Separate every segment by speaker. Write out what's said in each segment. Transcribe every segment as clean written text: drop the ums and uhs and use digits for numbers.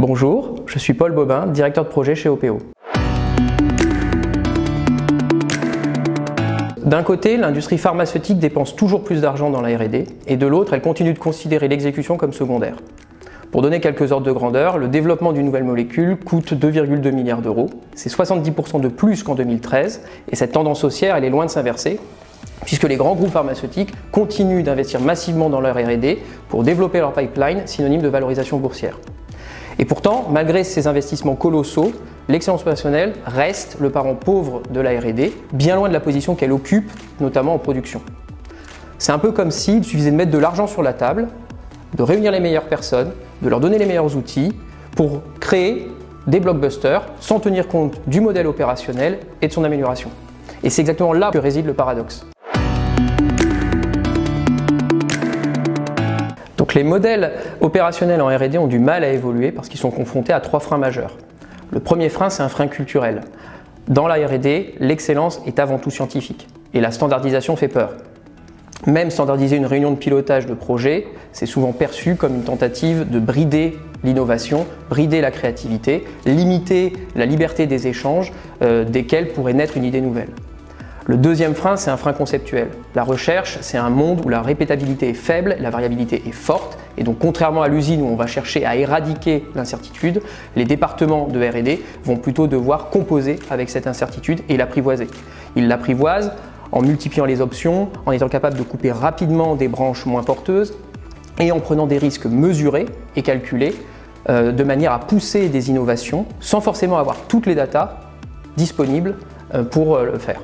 Speaker 1: Bonjour, je suis Paul Bobin, directeur de projet chez OPO. D'un côté, l'industrie pharmaceutique dépense toujours plus d'argent dans la R&D, et de l'autre, elle continue de considérer l'exécution comme secondaire. Pour donner quelques ordres de grandeur, le développement d'une nouvelle molécule coûte 2,2 milliards d'euros. C'est 70% de plus qu'en 2013, et cette tendance haussière, elle est loin de s'inverser, puisque les grands groupes pharmaceutiques continuent d'investir massivement dans leur R&D pour développer leur pipeline, synonyme de valorisation boursière. Et pourtant, malgré ces investissements colossaux, l'excellence opérationnelle reste le parent pauvre de la R&D, bien loin de la position qu'elle occupe, notamment en production. C'est un peu comme s'il suffisait de mettre de l'argent sur la table, de réunir les meilleures personnes, de leur donner les meilleurs outils pour créer des blockbusters sans tenir compte du modèle opérationnel et de son amélioration. Et c'est exactement là que réside le paradoxe. Donc les modèles opérationnels en R&D ont du mal à évoluer parce qu'ils sont confrontés à trois freins majeurs. Le premier frein, c'est un frein culturel. Dans la R&D, l'excellence est avant tout scientifique et la standardisation fait peur. Même standardiser une réunion de pilotage de projet, c'est souvent perçu comme une tentative de brider l'innovation, brider la créativité, limiter la liberté des échanges desquels pourrait naître une idée nouvelle. Le deuxième frein, c'est un frein conceptuel. La recherche, c'est un monde où la répétabilité est faible, la variabilité est forte, et donc contrairement à l'usine où on va chercher à éradiquer l'incertitude, les départements de R&D vont plutôt devoir composer avec cette incertitude et l'apprivoiser. Ils l'apprivoisent en multipliant les options, en étant capable de couper rapidement des branches moins porteuses et en prenant des risques mesurés et calculés de manière à pousser des innovations sans forcément avoir toutes les datas disponibles pour le faire.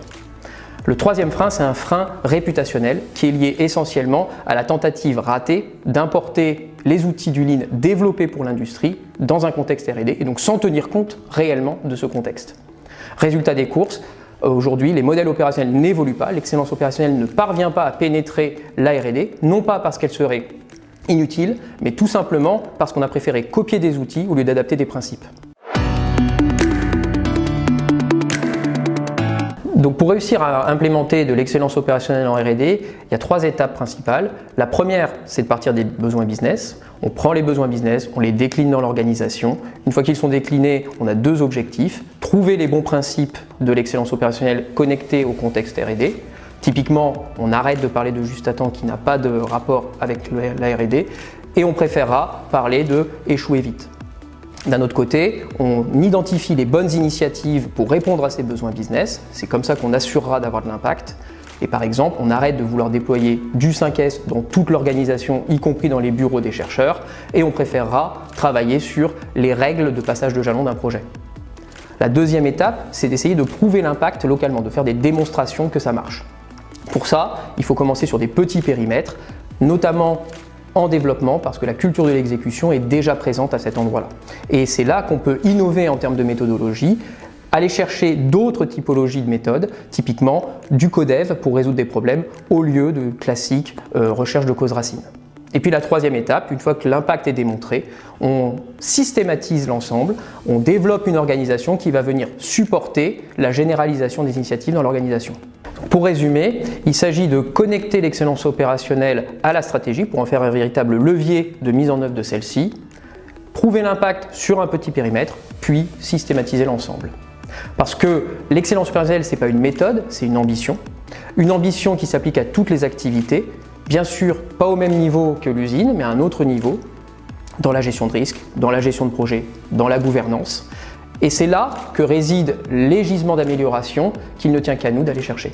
Speaker 1: Le troisième frein, c'est un frein réputationnel qui est lié essentiellement à la tentative ratée d'importer les outils du Lean développés pour l'industrie dans un contexte R&D et donc sans tenir compte réellement de ce contexte. Résultat des courses, aujourd'hui les modèles opérationnels n'évoluent pas, l'excellence opérationnelle ne parvient pas à pénétrer la R&D, non pas parce qu'elle serait inutile, mais tout simplement parce qu'on a préféré copier des outils au lieu d'adapter des principes. Donc pour réussir à implémenter de l'excellence opérationnelle en R&D, il y a trois étapes principales. La première, c'est de partir des besoins business. On prend les besoins business, on les décline dans l'organisation. Une fois qu'ils sont déclinés, on a deux objectifs. Trouver les bons principes de l'excellence opérationnelle connectés au contexte R&D. Typiquement, on arrête de parler de juste à temps qui n'a pas de rapport avec la R&D et on préférera parler de échouer vite. D'un autre côté, on identifie les bonnes initiatives pour répondre à ces besoins business. C'est comme ça qu'on assurera d'avoir de l'impact. Et par exemple, on arrête de vouloir déployer du 5S dans toute l'organisation, y compris dans les bureaux des chercheurs, et on préférera travailler sur les règles de passage de jalon d'un projet. La deuxième étape, c'est d'essayer de prouver l'impact localement, de faire des démonstrations que ça marche. Pour ça, il faut commencer sur des petits périmètres, notamment en développement parce que la culture de l'exécution est déjà présente à cet endroit-là. Et c'est là qu'on peut innover en termes de méthodologie, aller chercher d'autres typologies de méthodes, typiquement du codev pour résoudre des problèmes au lieu de classique recherche de causes racines. Et puis la troisième étape, une fois que l'impact est démontré, on systématise l'ensemble, on développe une organisation qui va venir supporter la généralisation des initiatives dans l'organisation. Pour résumer, il s'agit de connecter l'excellence opérationnelle à la stratégie pour en faire un véritable levier de mise en œuvre de celle-ci, prouver l'impact sur un petit périmètre, puis systématiser l'ensemble. Parce que l'excellence opérationnelle, ce n'est pas une méthode, c'est une ambition qui s'applique à toutes les activités, bien sûr pas au même niveau que l'usine, mais à un autre niveau, dans la gestion de risque, dans la gestion de projet, dans la gouvernance. Et c'est là que résident les gisements d'amélioration qu'il ne tient qu'à nous d'aller chercher.